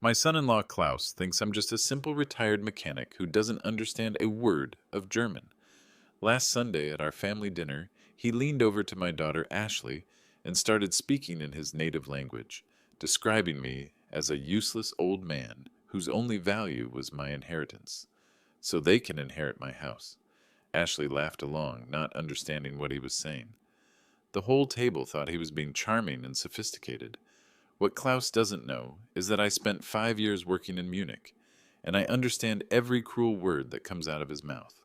My son-in-law Klaus thinks I'm just a simple retired mechanic who doesn't understand a word of German. Last Sunday at our family dinner, he leaned over to my daughter Ashley and started speaking in his native language, describing me as a useless old man whose only value was my inheritance, so they can inherit my house. Ashley laughed along, not understanding what he was saying. The whole table thought he was being charming and sophisticated. What Klaus doesn't know is that I spent 5 years working in Munich, and I understand every cruel word that comes out of his mouth.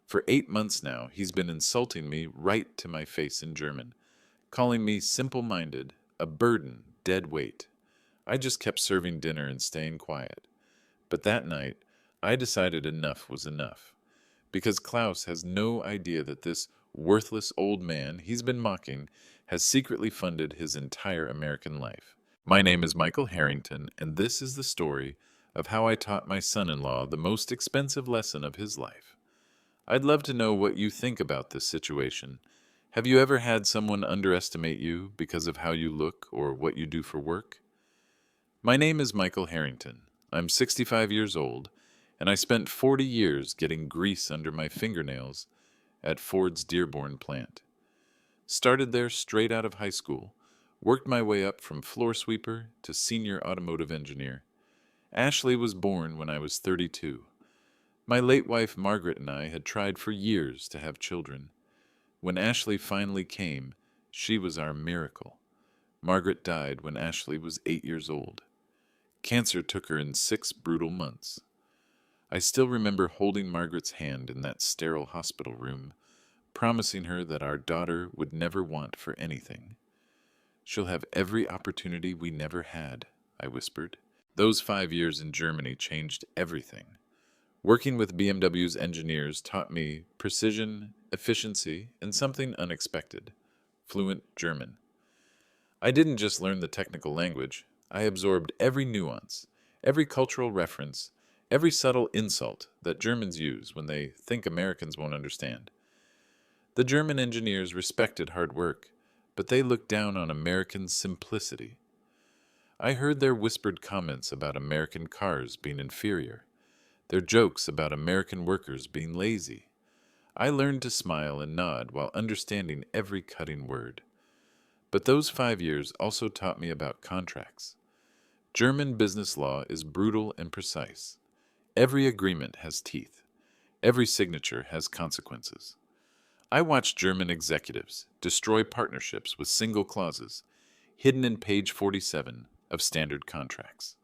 For 8 months now, he's been insulting me right to my face in German, calling me simple-minded, a burden, dead weight. I just kept serving dinner and staying quiet. But that night, I decided enough was enough, because Klaus has no idea that this worthless old man he's been mocking has secretly funded his entire American life. My name is Michael Harrington, and this is the story of how I taught my son-in-law the most expensive lesson of his life. I'd love to know what you think about this situation. Have you ever had someone underestimate you because of how you look or what you do for work? My name is Michael Harrington. I'm 65 years old, and I spent 40 years getting grease under my fingernails at Ford's Dearborn plant. Started there straight out of high school, worked my way up from floor sweeper to senior automotive engineer. Ashley was born when I was 32. My late wife Margaret and I had tried for years to have children. When Ashley finally came, she was our miracle. Margaret died when Ashley was 8 years old. Cancer took her in 6 brutal months. I still remember holding Margaret's hand in that sterile hospital room, promising her that our daughter would never want for anything. "She'll have every opportunity we never had," I whispered. Those 5 years in Germany changed everything. Working with BMW's engineers taught me precision, efficiency, and something unexpected: fluent German. I didn't just learn the technical language, I absorbed every nuance, every cultural reference, every subtle insult that Germans use when they think Americans won't understand. The German engineers respected hard work, but they looked down on American simplicity. I heard their whispered comments about American cars being inferior, their jokes about American workers being lazy. I learned to smile and nod while understanding every cutting word. But those 5 years also taught me about contracts. German business law is brutal and precise. Every agreement has teeth. Every signature has consequences. I watched German executives destroy partnerships with single clauses, hidden in page 47 of standard contracts.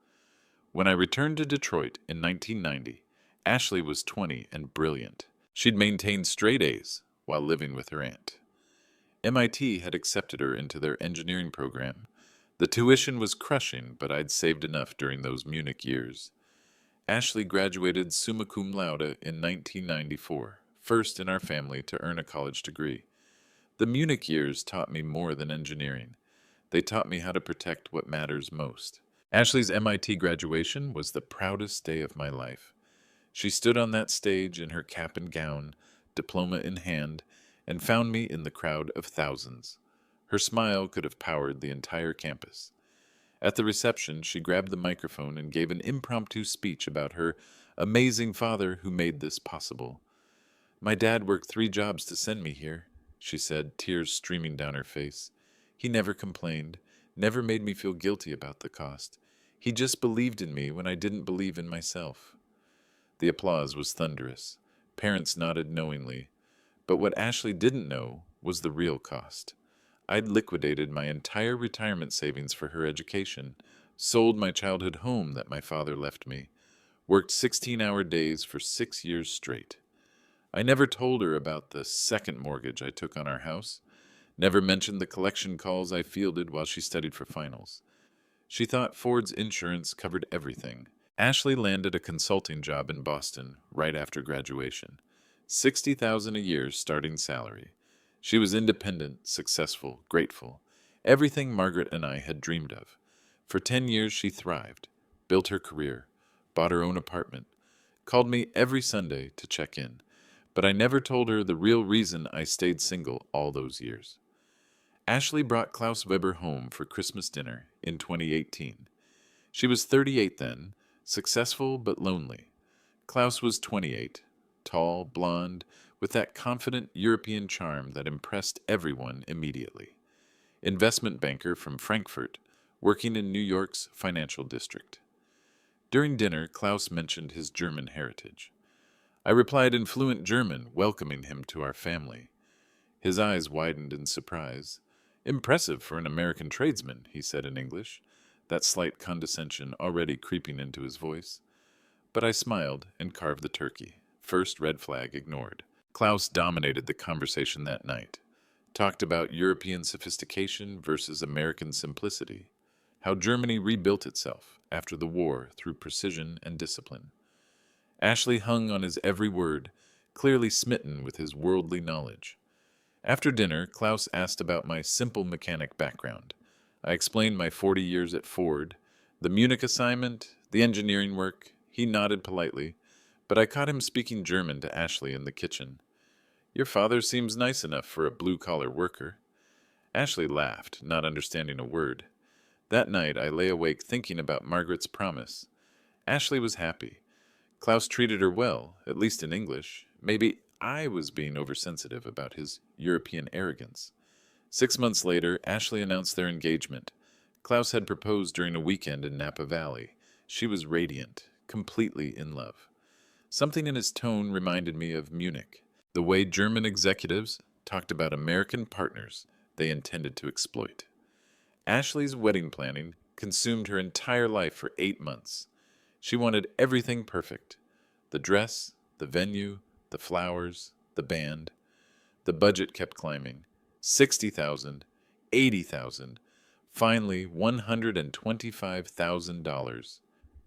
When I returned to Detroit in 1990, Ashley was 20 and brilliant. She'd maintained straight A's while living with her aunt. MIT had accepted her into their engineering program. The tuition was crushing, but I'd saved enough during those Munich years. Ashley graduated summa cum laude in 1994, first in our family to earn a college degree. The Munich years taught me more than engineering. They taught me how to protect what matters most. Ashley's MIT graduation was the proudest day of my life. She stood on that stage in her cap and gown, diploma in hand, and found me in the crowd of thousands. Her smile could have powered the entire campus. At the reception, she grabbed the microphone and gave an impromptu speech about her amazing father who made this possible. "My dad worked 3 jobs to send me here," she said, tears streaming down her face. "He never complained, never made me feel guilty about the cost. He just believed in me when I didn't believe in myself." The applause was thunderous. Parents nodded knowingly. But what Ashley didn't know was the real cost. I'd liquidated my entire retirement savings for her education, sold my childhood home that my father left me, worked 16-hour days for 6 years straight. I never told her about the second mortgage I took on our house, never mentioned the collection calls I fielded while she studied for finals. She thought Ford's insurance covered everything. Ashley landed a consulting job in Boston right after graduation. $60,000 a year starting salary. She was independent, successful, grateful. Everything Margaret and I had dreamed of. For 10 years she thrived, built her career, bought her own apartment, called me every Sunday to check in. But I never told her the real reason I stayed single all those years. Ashley brought Klaus Weber home for Christmas dinner in 2018. She was 38 then, successful but lonely. Klaus was 28, tall, blonde, with that confident European charm that impressed everyone immediately. Investment banker from Frankfurt, working in New York's financial district. During dinner, Klaus mentioned his German heritage. I replied in fluent German, welcoming him to our family. His eyes widened in surprise. "Impressive for an American tradesman," he said in English, that slight condescension already creeping into his voice. But I smiled and carved the turkey. First red flag ignored. Klaus dominated the conversation that night. Talked about European sophistication versus American simplicity. How Germany rebuilt itself after the war through precision and discipline. Ashley hung on his every word, clearly smitten with his worldly knowledge. After dinner, Klaus asked about my simple mechanic background. I explained my 40 years at Ford, the Munich assignment, the engineering work. He nodded politely, but I caught him speaking German to Ashley in the kitchen. "Your father seems nice enough for a blue-collar worker." Ashley laughed, not understanding a word. That night, I lay awake thinking about Margaret's promise. Ashley was happy. Klaus treated her well, at least in English. Maybe I was being oversensitive about his European arrogance. 6 months later, Ashley announced their engagement. Klaus had proposed during a weekend in Napa Valley. She was radiant, completely in love. Something in his tone reminded me of Munich, the way German executives talked about American partners they intended to exploit. Ashley's wedding planning consumed her entire life for 8 months. She wanted everything perfect. The dress, the venue, the flowers, the band. The budget kept climbing. 60,000, 80,000, finally $125,000.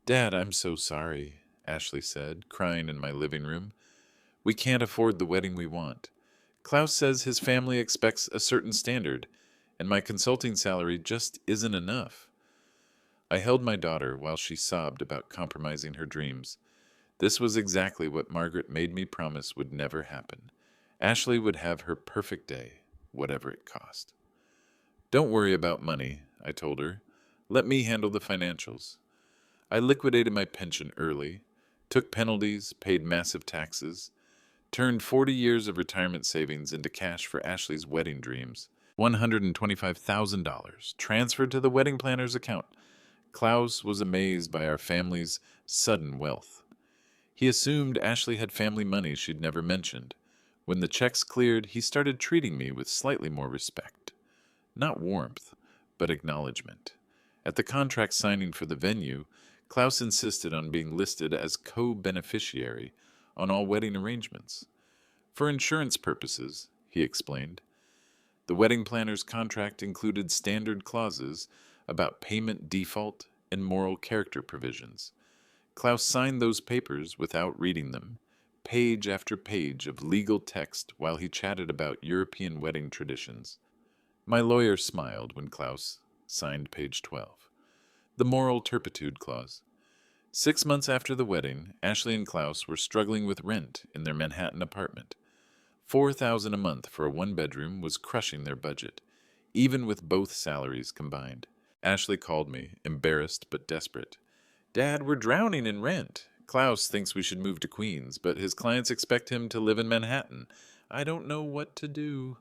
"Dad, I'm so sorry," Ashley said, crying in my living room. "We can't afford the wedding we want. Klaus says his family expects a certain standard, and my consulting salary just isn't enough." I held my daughter while she sobbed about compromising her dreams. This was exactly what Margaret made me promise would never happen. Ashley would have her perfect day, whatever it cost. "Don't worry about money," I told her. "Let me handle the financials." I liquidated my pension early, took penalties, paid massive taxes, turned 40 years of retirement savings into cash for Ashley's wedding dreams. $125,000 transferred to the wedding planner's account. Klaus was amazed by our family's sudden wealth. He assumed Ashley had family money she'd never mentioned. When the checks cleared, he started treating me with slightly more respect. Not warmth, but acknowledgement. At the contract signing for the venue, Klaus insisted on being listed as co-beneficiary on all wedding arrangements. "For insurance purposes," he explained. The wedding planner's contract included standard clauses about payment default and moral character provisions. Klaus signed those papers without reading them, page after page of legal text while he chatted about European wedding traditions. My lawyer smiled when Klaus signed page 12. The moral turpitude clause. 6 months after the wedding, Ashley and Klaus were struggling with rent in their Manhattan apartment. $4,000 a month for a one-bedroom was crushing their budget, even with both salaries combined. Ashley called me, embarrassed but desperate. "Dad, we're drowning in rent. Klaus thinks we should move to Queens, but his clients expect him to live in Manhattan. I don't know what to do."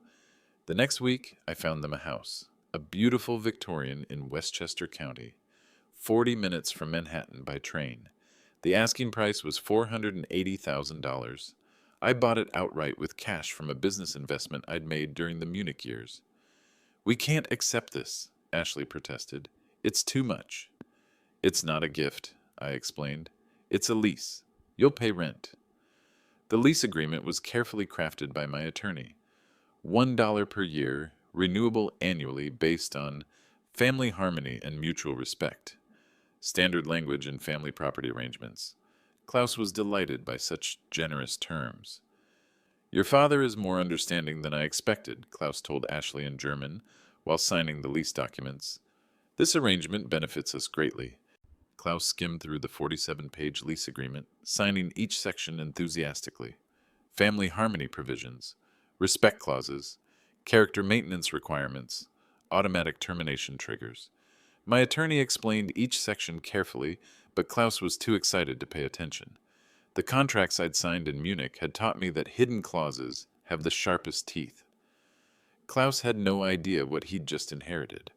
The next week, I found them a house, a beautiful Victorian in Westchester County, 40 minutes from Manhattan by train. The asking price was $480,000. I bought it outright with cash from a business investment I'd made during the Munich years. "We can't accept this," Ashley protested. "It's too much." "It's not a gift," I explained. "It's a lease. You'll pay rent." The lease agreement was carefully crafted by my attorney. $1 per year, renewable annually based on family harmony and mutual respect. Standard language in family property arrangements. Klaus was delighted by such generous terms. "Your father is more understanding than I expected," Klaus told Ashley in German while signing the lease documents. "This arrangement benefits us greatly." Klaus skimmed through the 47-page lease agreement, signing each section enthusiastically. Family harmony provisions, respect clauses, character maintenance requirements, automatic termination triggers. My attorney explained each section carefully, but Klaus was too excited to pay attention. The contracts I'd signed in Munich had taught me that hidden clauses have the sharpest teeth. Klaus had no idea what he'd just inherited,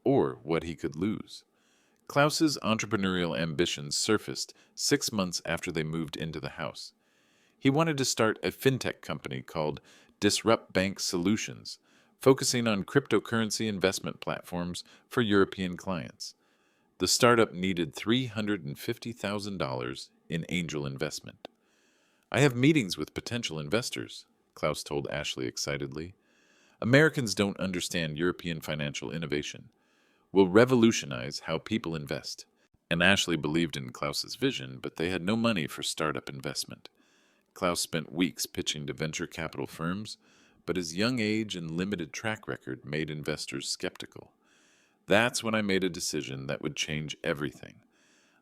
or what he could lose. Klaus's entrepreneurial ambitions surfaced 6 months after they moved into the house. He wanted to start a fintech company called Disrupt Bank Solutions, focusing on cryptocurrency investment platforms for European clients. The startup needed $350,000 in angel investment. I have meetings with potential investors, Klaus told Ashley excitedly. Americans don't understand European financial innovation. We'll revolutionize how people invest. And Ashley believed in Klaus's vision, but they had no money for startup investment. Klaus spent weeks pitching to venture capital firms, but his young age and limited track record made investors skeptical. That's when I made a decision that would change everything.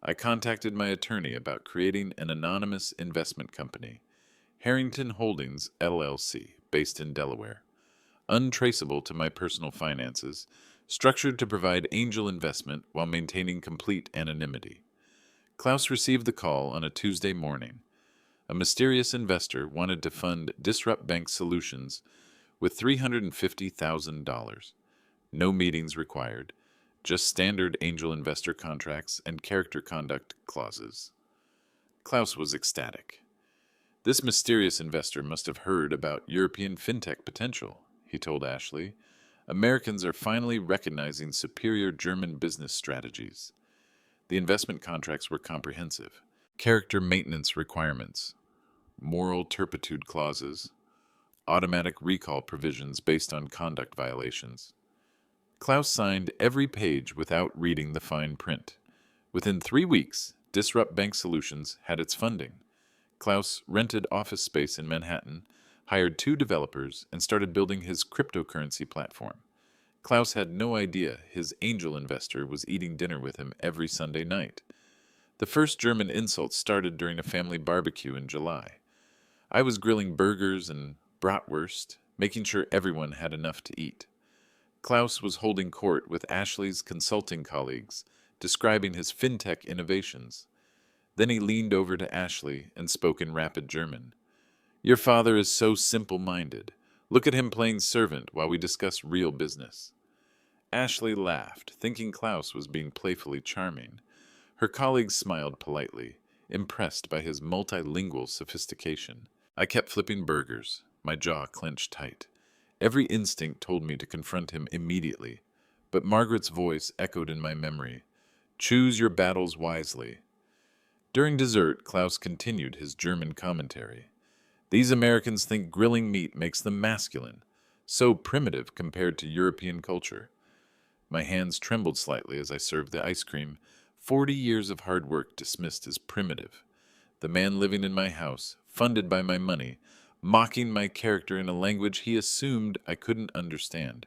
I contacted my attorney about creating an anonymous investment company, Harrington Holdings, LLC, based in Delaware. Untraceable to my personal finances, structured to provide angel investment while maintaining complete anonymity. Klaus received the call on a Tuesday morning. A mysterious investor wanted to fund Disrupt Bank Solutions with $350,000. No meetings required, just standard angel investor contracts and character conduct clauses. Klaus was ecstatic. This mysterious investor must have heard about European fintech potential, he told Ashley. Americans are finally recognizing superior German business strategies. The investment contracts were comprehensive. Character maintenance requirements, moral turpitude clauses, automatic recall provisions based on conduct violations. Klaus signed every page without reading the fine print. Within 3 weeks, Disrupt Bank Solutions had its funding. Klaus rented office space in Manhattan, hired 2 developers, and started building his cryptocurrency platform. Klaus had no idea his angel investor was eating dinner with him every Sunday night. The first German insult started during a family barbecue in July. I was grilling burgers and bratwurst, making sure everyone had enough to eat. Klaus was holding court with Ashley's consulting colleagues, describing his fintech innovations. Then he leaned over to Ashley and spoke in rapid German. Your father is so simple-minded. Look at him playing servant while we discuss real business. Ashley laughed, thinking Klaus was being playfully charming. Her colleagues smiled politely, impressed by his multilingual sophistication. I kept flipping burgers, my jaw clenched tight. Every instinct told me to confront him immediately, but Margaret's voice echoed in my memory. Choose your battles wisely. During dessert, Klaus continued his German commentary. These Americans think grilling meat makes them masculine, so primitive compared to European culture. My hands trembled slightly as I served the ice cream. 40 years of hard work dismissed as primitive. The man living in my house, funded by my money, mocking my character in a language he assumed I couldn't understand.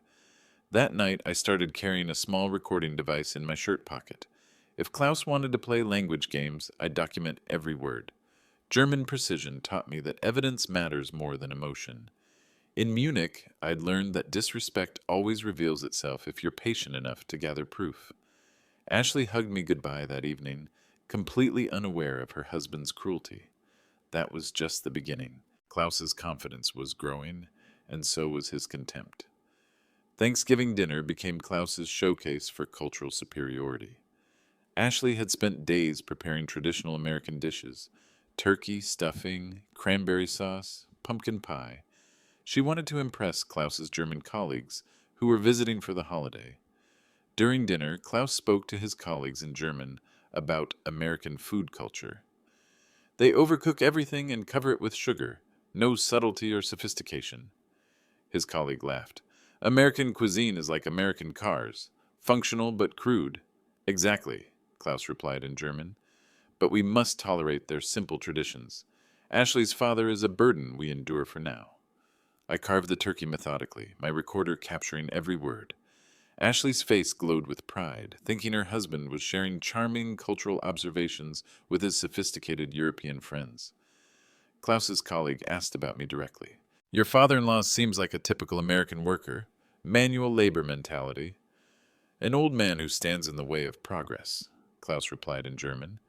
That night, I started carrying a small recording device in my shirt pocket. If Klaus wanted to play language games, I'd document every word. German precision taught me that evidence matters more than emotion. In Munich, I'd learned that disrespect always reveals itself if you're patient enough to gather proof. Ashley hugged me goodbye that evening, completely unaware of her husband's cruelty. That was just the beginning. Klaus's confidence was growing, and so was his contempt. Thanksgiving dinner became Klaus's showcase for cultural superiority. Ashley had spent days preparing traditional American dishes: turkey, stuffing, cranberry sauce, pumpkin pie. She wanted to impress Klaus's German colleagues, who were visiting for the holiday. During dinner, Klaus spoke to his colleagues in German about American food culture. They overcook everything and cover it with sugar. No subtlety or sophistication. His colleague laughed. American cuisine is like American cars. Functional but crude. Exactly, Klaus replied in German. But we must tolerate their simple traditions. Ashley's father is a burden we endure for now. I carved the turkey methodically, my recorder capturing every word. Ashley's face glowed with pride, thinking her husband was sharing charming cultural observations with his sophisticated European friends. Klaus's colleague asked about me directly. Your father-in-law seems like a typical American worker. Manual labor mentality. An old man who stands in the way of progress, Klaus replied in German.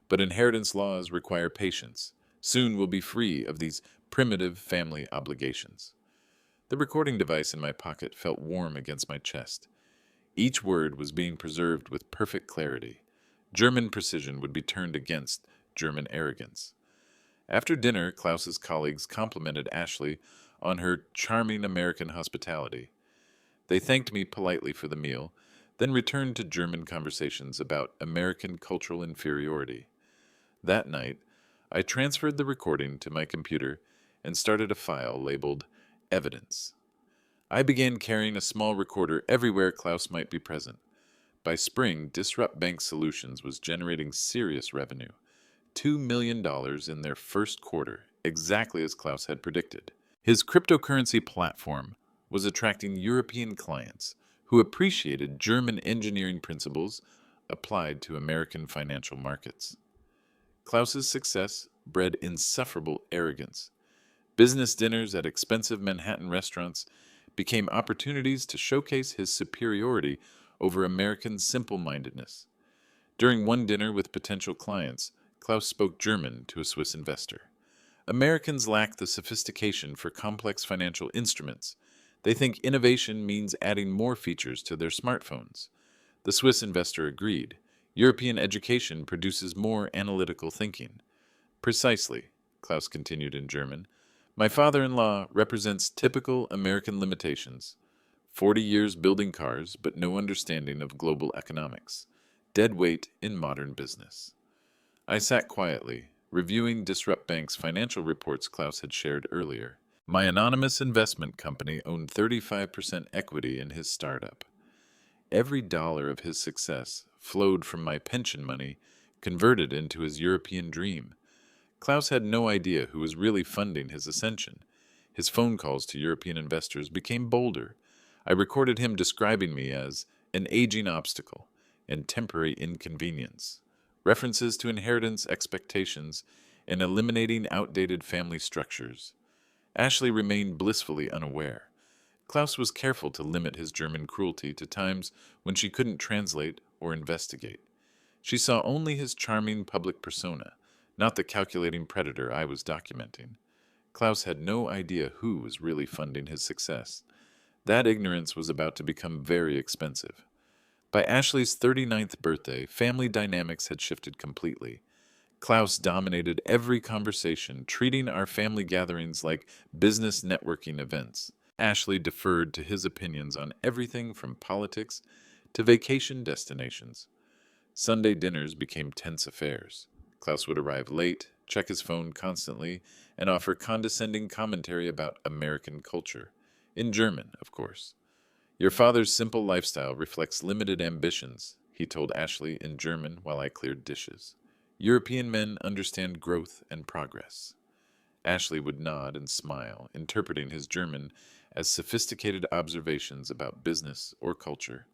But inheritance laws require patience. Soon we'll be free of these primitive family obligations. The recording device in my pocket felt warm against my chest. Each word was being preserved with perfect clarity. German precision would be turned against German arrogance. After dinner, Klaus's colleagues complimented Ashley on her charming American hospitality. They thanked me politely for the meal, then returned to German conversations about American cultural inferiority. That night, I transferred the recording to my computer and started a file labeled Evidence. I began carrying a small recorder everywhere Klaus might be present. By spring, Disrupt Bank Solutions was generating serious revenue, $2 million in their first quarter, exactly as Klaus had predicted. His cryptocurrency platform was attracting European clients who appreciated German engineering principles applied to American financial markets. Klaus's success bred insufferable arrogance. Business dinners at expensive Manhattan restaurants became opportunities to showcase his superiority over American simple-mindedness. During one dinner with potential clients, Klaus spoke German to a Swiss investor. Americans lack the sophistication for complex financial instruments. They think innovation means adding more features to their smartphones. The Swiss investor agreed. European education produces more analytical thinking. Precisely, Klaus continued in German. My father-in-law represents typical American limitations. 40 years building cars, but no understanding of global economics. Dead weight in modern business. I sat quietly, reviewing Disrupt Bank's financial reports Klaus had shared earlier. My anonymous investment company owned 35% equity in his startup. Every dollar of his success flowed from my pension money, converted into his European dream. Klaus had no idea who was really funding his ascension. His phone calls to European investors became bolder. I recorded him describing me as an aging obstacle and temporary inconvenience, references to inheritance expectations, and eliminating outdated family structures. Ashley remained blissfully unaware. Klaus was careful to limit his German cruelty to times when she couldn't translate or investigate. She saw only his charming public persona, not the calculating predator I was documenting. Klaus had no idea who was really funding his success. That ignorance was about to become very expensive. By Ashley's 39th birthday, family dynamics had shifted completely. Klaus dominated every conversation, treating our family gatherings like business networking events. Ashley deferred to his opinions on everything from politics to vacation destinations. Sunday dinners became tense affairs. Klaus would arrive late, check his phone constantly, and offer condescending commentary about American culture. In German, of course. Your father's simple lifestyle reflects limited ambitions, he told Ashley in German while I cleared dishes. European men understand growth and progress. Ashley would nod and smile, interpreting his German as sophisticated observations about business or culture.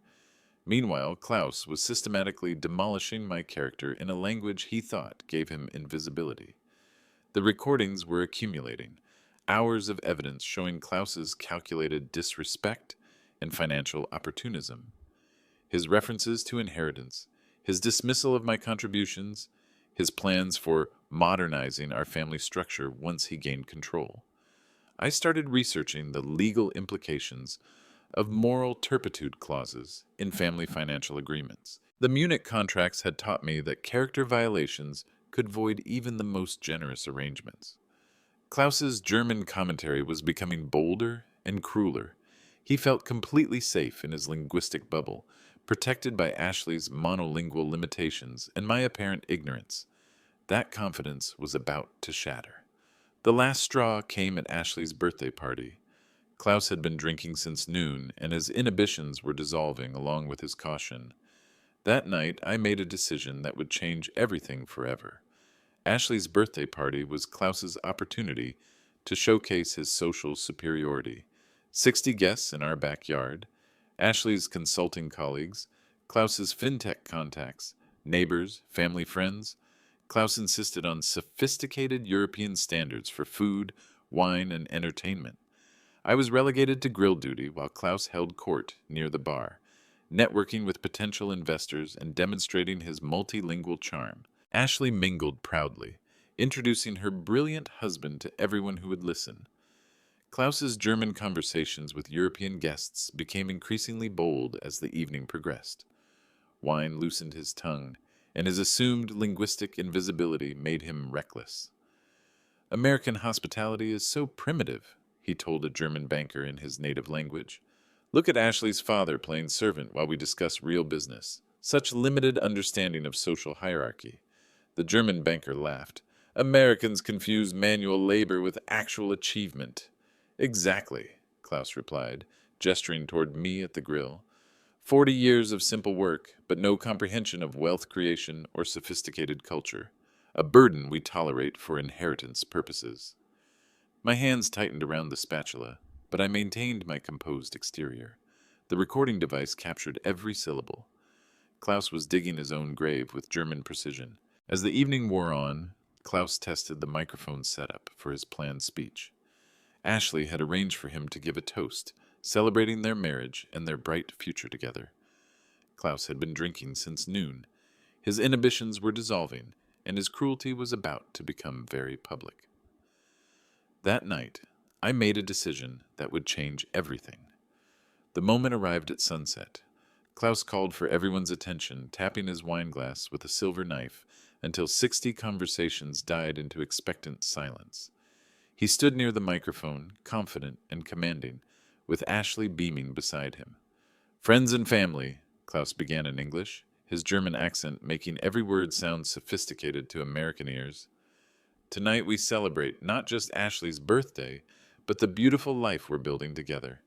Meanwhile, Klaus was systematically demolishing my character in a language he thought gave him invisibility. The recordings were accumulating, hours of evidence showing Klaus's calculated disrespect and financial opportunism. His references to inheritance, his dismissal of my contributions, his plans for modernizing our family structure once he gained control. I started researching the legal implications of moral turpitude clauses in family financial agreements. The Munich contracts had taught me that character violations could void even the most generous arrangements. Klaus's German commentary was becoming bolder and crueler. He felt completely safe in his linguistic bubble, protected by Ashley's monolingual limitations and my apparent ignorance. That confidence was about to shatter. The last straw came at Ashley's birthday party. Klaus had been drinking since noon, and his inhibitions were dissolving along with his caution. That night, I made a decision that would change everything forever. Ashley's birthday party was Klaus's opportunity to showcase his social superiority. 60 guests in our backyard, Ashley's consulting colleagues, Klaus's fintech contacts, neighbors, family friends. Klaus insisted on sophisticated European standards for food, wine, and entertainment. I was relegated to grill duty while Klaus held court near the bar. networking with potential investors and demonstrating his multilingual charm. Ashley mingled proudly, introducing her brilliant husband to everyone who would listen. Klaus's German conversations with European guests became increasingly bold as the evening progressed. Wine loosened his tongue, and his assumed linguistic invisibility made him reckless. American hospitality is so primitive, he told a German banker in his native language. Look at Ashley's father playing servant while we discuss real business. Such limited understanding of social hierarchy. The German banker laughed. Americans confuse manual labor with actual achievement. Exactly, Klaus replied, gesturing toward me at the grill. 40 years of simple work, but no comprehension of wealth creation or sophisticated culture. A burden we tolerate for inheritance purposes. My hands tightened around the spatula, but I maintained my composed exterior. The recording device captured every syllable. Klaus was digging his own grave with German precision. As the evening wore on, Klaus tested the microphone setup for his planned speech. Ashley had arranged for him to give a toast, celebrating their marriage and their bright future together. Klaus had been drinking since noon. His inhibitions were dissolving, and his cruelty was about to become very public. That night, I made a decision that would change everything. The moment arrived at sunset. Klaus called for everyone's attention, tapping his wineglass with a silver knife until 60 conversations died into expectant silence. He stood near the microphone, confident and commanding, with Ashley beaming beside him. Friends and family, Klaus began in English, his German accent making every word sound sophisticated to American ears. Tonight we celebrate not just Ashley's birthday, but the beautiful life we're building together.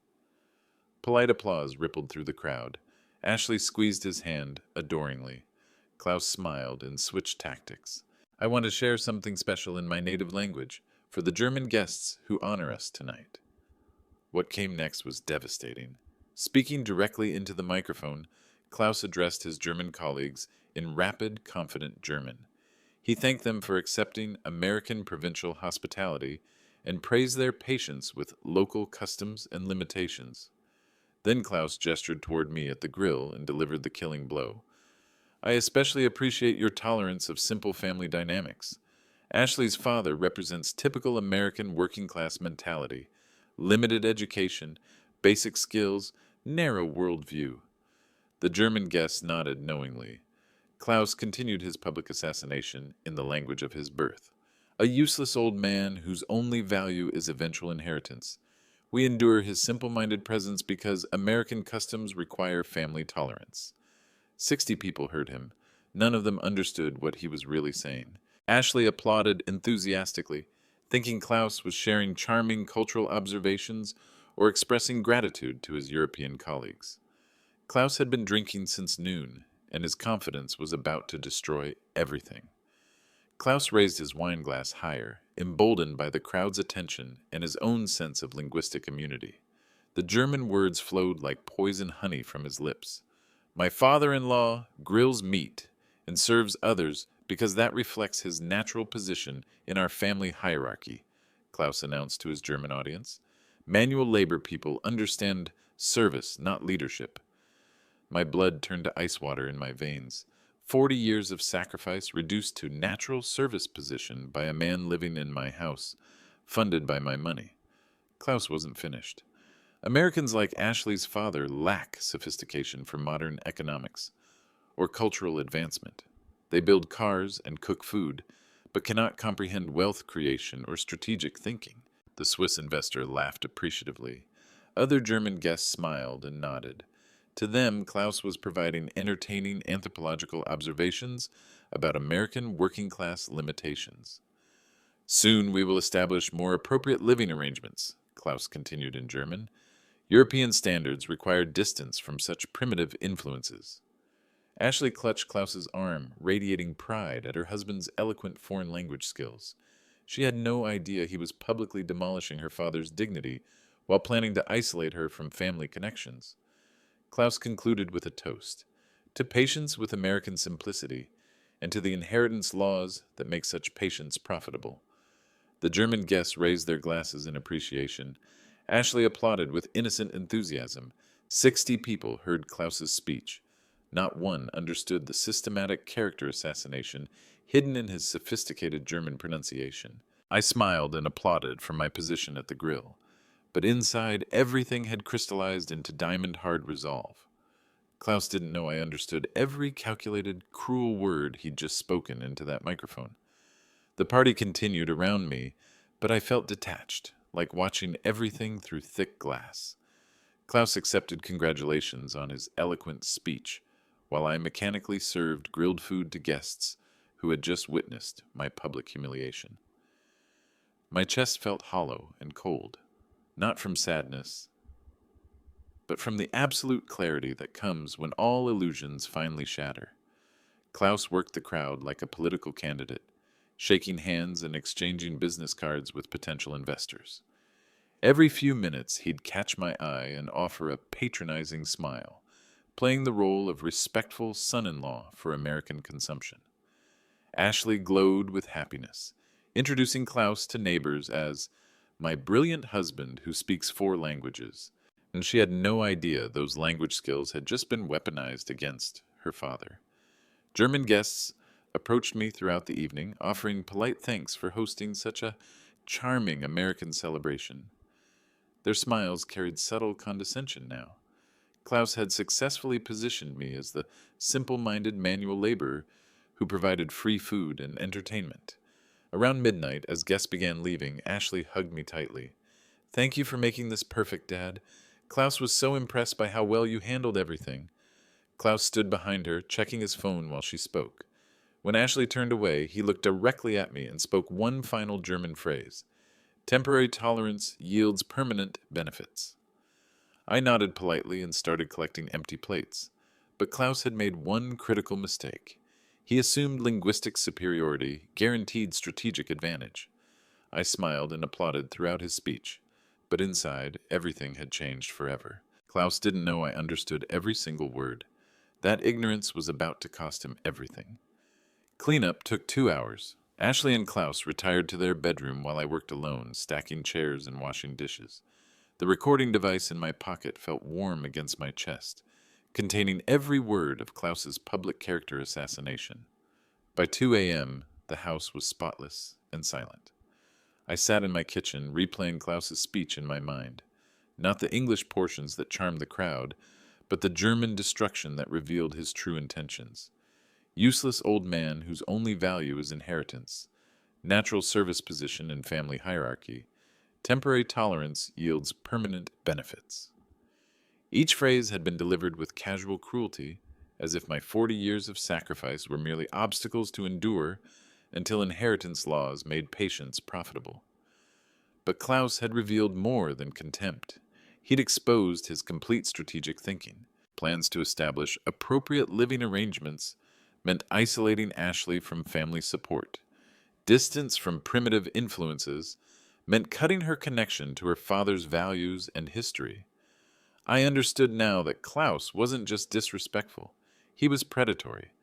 Polite applause rippled through the crowd. Ashley squeezed his hand adoringly. Klaus smiled and switched tactics. I want to share something special in my native language for the German guests who honor us tonight. What came next was devastating. Speaking directly into the microphone, Klaus addressed his German colleagues in rapid, confident German. He thanked them for accepting American provincial hospitality and praised their patience with local customs and limitations. Then Klaus gestured toward me at the grill and delivered the killing blow. I especially appreciate your tolerance of simple family dynamics. Ashley's father represents typical American working-class mentality, limited education, basic skills, narrow worldview. The German guests nodded knowingly. Klaus continued his public assassination in the language of his birth. A useless old man whose only value is eventual inheritance. We endure his simple-minded presence because American customs require family tolerance. 60 people heard him. None of them understood what he was really saying. Ashley applauded enthusiastically, thinking Klaus was sharing charming cultural observations or expressing gratitude to his European colleagues. Klaus had been drinking since noon, and his confidence was about to destroy everything. Klaus raised his wineglass higher, emboldened by the crowd's attention and his own sense of linguistic immunity. The German words flowed like poison honey from his lips. My father-in-law grills meat and serves others because that reflects his natural position in our family hierarchy, Klaus announced to his German audience. Manual labor people understand service, not leadership. My blood turned to ice water in my veins. 40 years of sacrifice reduced to natural service position by a man living in my house, funded by my money. Klaus wasn't finished. Americans like Ashley's father lack sophistication for modern economics or cultural advancement. They build cars and cook food, but cannot comprehend wealth creation or strategic thinking. The Swiss investor laughed appreciatively. Other German guests smiled and nodded. To them, Klaus was providing entertaining anthropological observations about American working-class limitations. Soon we will establish more appropriate living arrangements, Klaus continued in German. European standards require distance from such primitive influences. Ashley clutched Klaus's arm, radiating pride at her husband's eloquent foreign language skills. She had no idea he was publicly demolishing her father's dignity while planning to isolate her from family connections. Klaus concluded with a toast, to patience with American simplicity, and to the inheritance laws that make such patience profitable. The German guests raised their glasses in appreciation. Ashley applauded with innocent enthusiasm, 60 people heard Klaus's speech. Not one understood the systematic character assassination hidden in his sophisticated German pronunciation. I smiled and applauded from my position at the grill, but inside everything had crystallized into diamond-hard resolve. Klaus didn't know I understood every calculated, cruel word he'd just spoken into that microphone. The party continued around me, but I felt detached, like watching everything through thick glass. Klaus accepted congratulations on his eloquent speech, while I mechanically served grilled food to guests who had just witnessed my public humiliation. My chest felt hollow and cold, not from sadness, but from the absolute clarity that comes when all illusions finally shatter. Klaus worked the crowd like a political candidate, shaking hands and exchanging business cards with potential investors. Every few minutes, he'd catch my eye and offer a patronizing smile, playing the role of respectful son-in-law for American consumption. Ashley glowed with happiness, introducing Klaus to neighbors as my brilliant husband who speaks 4 languages, and she had no idea those language skills had just been weaponized against her father. German guests approached me throughout the evening, offering polite thanks for hosting such a charming American celebration. Their smiles carried subtle condescension now. Klaus had successfully positioned me as the simple-minded manual laborer who provided free food and entertainment. Around midnight, as guests began leaving, Ashley hugged me tightly. "Thank you for making this perfect, Dad. Klaus was so impressed by how well you handled everything." Klaus stood behind her, checking his phone while she spoke. When Ashley turned away, he looked directly at me and spoke one final German phrase. "Temporary tolerance yields permanent benefits." I nodded politely and started collecting empty plates. But Klaus had made one critical mistake. He assumed linguistic superiority guaranteed strategic advantage. I smiled and applauded throughout his speech, but inside, everything had changed forever. Klaus didn't know I understood every single word. That ignorance was about to cost him everything. Cleanup took 2 hours. Ashley and Klaus retired to their bedroom while I worked alone, stacking chairs and washing dishes. The recording device in my pocket felt warm against my chest, containing every word of Klaus's public character assassination. By 2 a.m., the house was spotless and silent. I sat in my kitchen, replaying Klaus's speech in my mind. Not the English portions that charmed the crowd, but the German destruction that revealed his true intentions. Useless old man whose only value is inheritance. Natural service position in family hierarchy. Temporary tolerance yields permanent benefits. Each phrase had been delivered with casual cruelty, as if my 40 years of sacrifice were merely obstacles to endure until inheritance laws made patience profitable. But Klaus had revealed more than contempt. He'd exposed his complete strategic thinking. Plans to establish appropriate living arrangements meant isolating Ashley from family support. Distance from primitive influences meant cutting her connection to her father's values and history. I understood now that Klaus wasn't just disrespectful. He was predatory,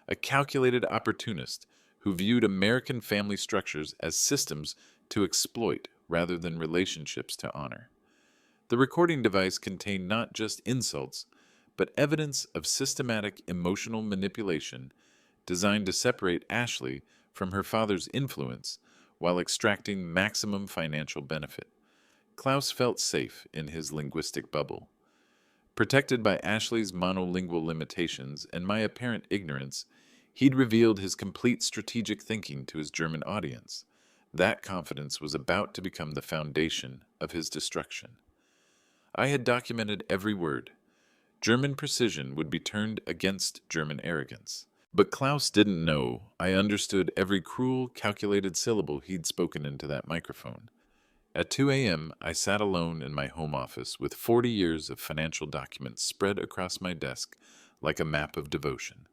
a calculated opportunist who viewed American family structures as systems to exploit rather than relationships to honor. The recording device contained not just insults, but evidence of systematic emotional manipulation designed to separate Ashley from her father's influence while extracting maximum financial benefit. Klaus felt safe in his linguistic bubble. Protected by Ashley's monolingual limitations and my apparent ignorance, he'd revealed his complete strategic thinking to his German audience. That confidence was about to become the foundation of his destruction. I had documented every word. German precision would be turned against German arrogance. But Klaus didn't know I understood every cruel, calculated syllable he'd spoken into that microphone. At 2 a.m., I sat alone in my home office with 40 years of financial documents spread across my desk like a map of devotion.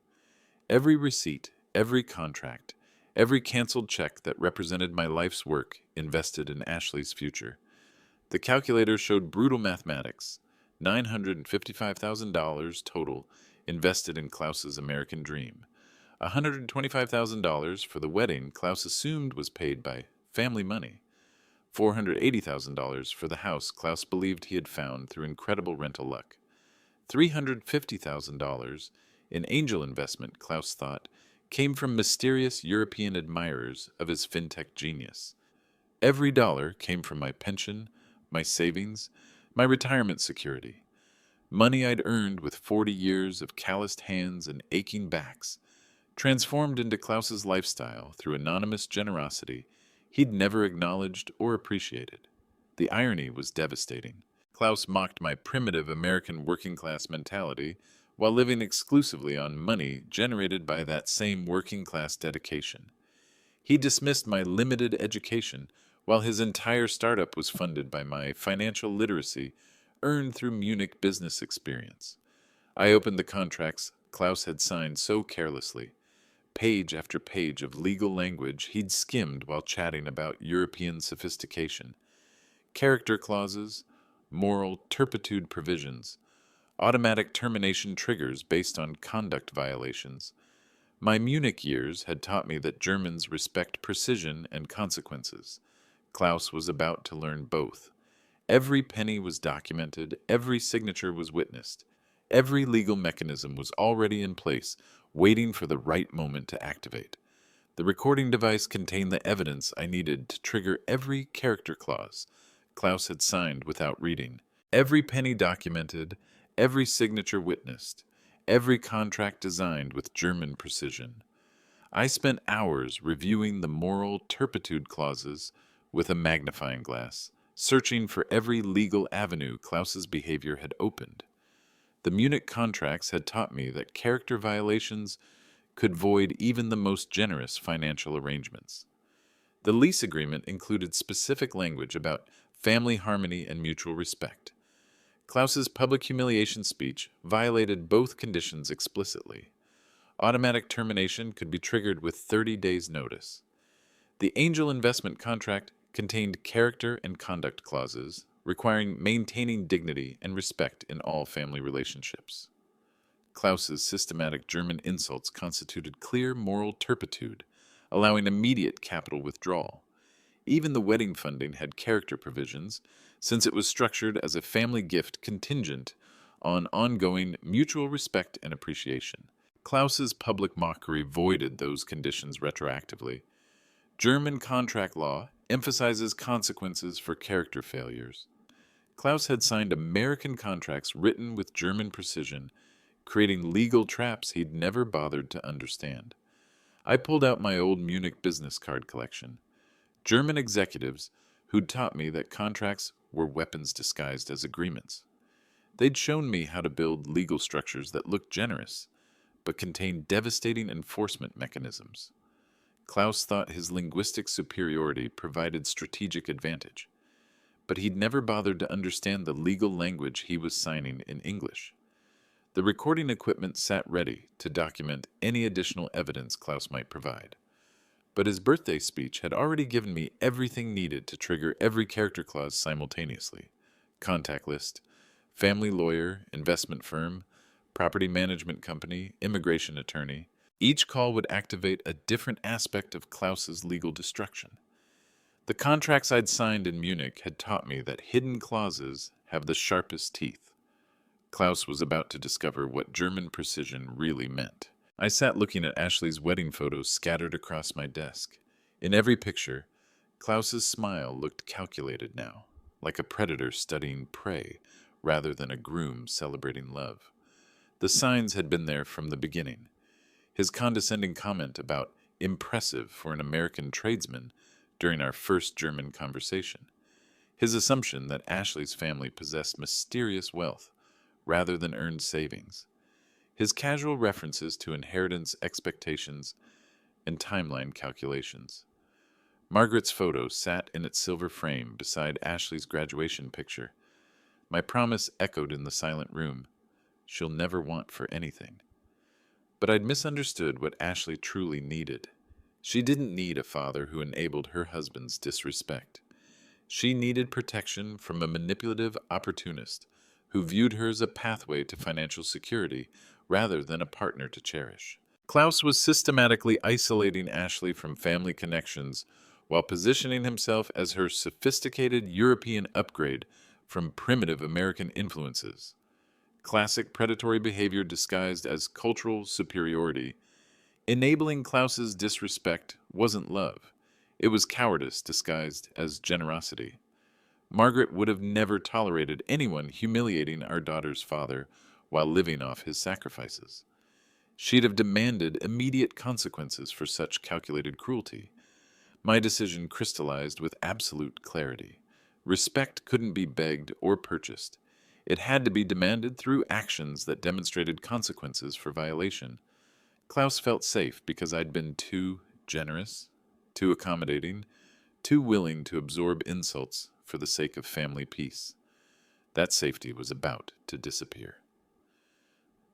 Every receipt, every contract, every canceled check that represented my life's work invested in Ashley's future. The calculator showed brutal mathematics. $955,000 total invested in Klaus's American dream. $125,000 for the wedding Klaus assumed was paid by family money. $480,000 for the house Klaus believed he had found through incredible rental luck. $350,000 in angel investment, Klaus thought, came from mysterious European admirers of his fintech genius. Every dollar came from my pension, my savings, my retirement security. Money I'd earned with 40 years of calloused hands and aching backs, transformed into Klaus's lifestyle through anonymous generosity he'd never acknowledged or appreciated. The irony was devastating. Klaus mocked my primitive American working class mentality while living exclusively on money generated by that same working class dedication. He dismissed my limited education while his entire startup was funded by my financial literacy earned through Munich business experience. I opened the contracts Klaus had signed so carelessly, page after page of legal language he'd skimmed while chatting about European sophistication. Character clauses, moral turpitude provisions, automatic termination triggers based on conduct violations. My Munich years had taught me that Germans respect precision and consequences. Klaus was about to learn both. Every penny was documented, every signature was witnessed, every legal mechanism was already in place, waiting for the right moment to activate. The recording device contained the evidence I needed to trigger every character clause Klaus had signed without reading. Every penny documented, every signature witnessed, every contract designed with German precision. I spent hours reviewing the moral turpitude clauses with a magnifying glass, searching for every legal avenue Klaus's behavior had opened. The Munich contracts had taught me that character violations could void even the most generous financial arrangements. The lease agreement included specific language about family harmony and mutual respect. Klaus's public humiliation speech violated both conditions explicitly. Automatic termination could be triggered with 30 days' notice. The angel investment contract contained character and conduct clauses requiring maintaining dignity and respect in all family relationships. Klaus's systematic German insults constituted clear moral turpitude, allowing immediate capital withdrawal. Even the wedding funding had character provisions, since it was structured as a family gift contingent on ongoing mutual respect and appreciation. Klaus's public mockery voided those conditions retroactively. German contract law emphasizes consequences for character failures. Klaus had signed American contracts written with German precision, creating legal traps he'd never bothered to understand. I pulled out my old Munich business card collection. German executives who'd taught me that contracts were weapons disguised as agreements. They'd shown me how to build legal structures that looked generous, but contained devastating enforcement mechanisms. Klaus thought his linguistic superiority provided strategic advantage, but he'd never bothered to understand the legal language he was signing in English. The recording equipment sat ready to document any additional evidence Klaus might provide. But his birthday speech had already given me everything needed to trigger every character clause simultaneously. Contact list, family lawyer, investment firm, property management company, immigration attorney. Each call would activate a different aspect of Klaus's legal destruction. The contracts I'd signed in Munich had taught me that hidden clauses have the sharpest teeth. Klaus was about to discover what German precision really meant. I sat looking at Ashley's wedding photos scattered across my desk. In every picture, Klaus's smile looked calculated now, like a predator studying prey rather than a groom celebrating love. The signs had been there from the beginning. His condescending comment about impressive for an American tradesman during our first German conversation. His assumption that Ashley's family possessed mysterious wealth rather than earned savings. His casual references to inheritance expectations and timeline calculations. Margaret's photo sat in its silver frame beside Ashley's graduation picture. My promise echoed in the silent room. She'll never want for anything. But I'd misunderstood what Ashley truly needed. She didn't need a father who enabled her husband's disrespect. She needed protection from a manipulative opportunist who viewed her as a pathway to financial security rather than a partner to cherish. Klaus was systematically isolating Ashley from family connections while positioning himself as her sophisticated European upgrade from primitive American influences. Classic predatory behavior disguised as cultural superiority. Enabling Klaus's disrespect wasn't love. It was cowardice disguised as generosity. Margaret would have never tolerated anyone humiliating our daughter's father while living off his sacrifices. She'd have demanded immediate consequences for such calculated cruelty. My decision crystallized with absolute clarity. Respect couldn't be begged or purchased. It had to be demanded through actions that demonstrated consequences for violation. Klaus felt safe because I'd been too generous, too accommodating, too willing to absorb insults for the sake of family peace. That safety was about to disappear.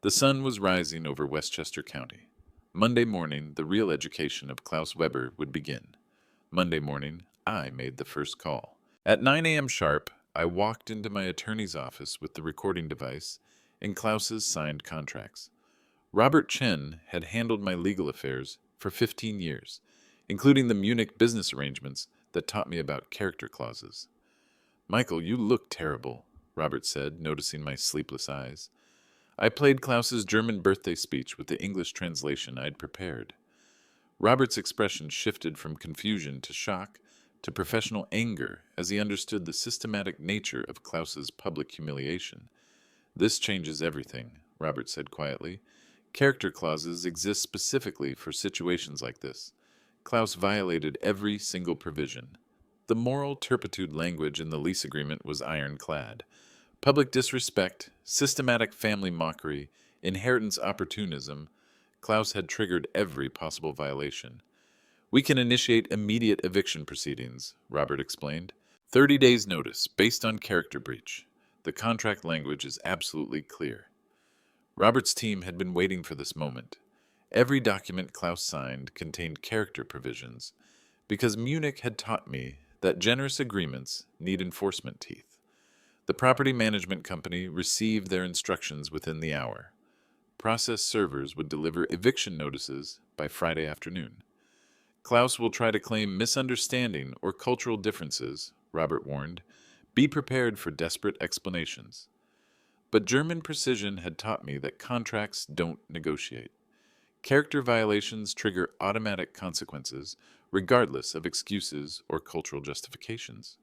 The sun was rising over Westchester County. Monday morning, the real education of Klaus Weber would begin. Monday morning, I made the first call. At 9 a.m. sharp, I walked into my attorney's office with the recording device and Klaus's signed contracts. Robert Chen had handled my legal affairs for 15 years, including the Munich business arrangements that taught me about character clauses. "Michael, you look terrible," Robert said, noticing my sleepless eyes. I played Klaus's German birthday speech with the English translation I'd prepared. Robert's expression shifted from confusion to shock to professional anger as he understood the systematic nature of Klaus's public humiliation. "This changes everything," Robert said quietly. "Character clauses exist specifically for situations like this. Klaus violated every single provision. The moral turpitude language in the lease agreement was ironclad. Public disrespect, systematic family mockery, inheritance opportunism. Klaus had triggered every possible violation. "We can initiate immediate eviction proceedings," Robert explained. 30 days notice, based on character breach. The contract language is absolutely clear. Robert's team had been waiting for this moment. Every document Klaus signed contained character provisions, because Munich had taught me that generous agreements need enforcement teeth. The property management company received their instructions within the hour. Process servers would deliver eviction notices by Friday afternoon. "Klaus will try to claim misunderstanding or cultural differences," Robert warned. "Be prepared for desperate explanations." But German precision had taught me that contracts don't negotiate. Character violations trigger automatic consequences, regardless of excuses or cultural justifications.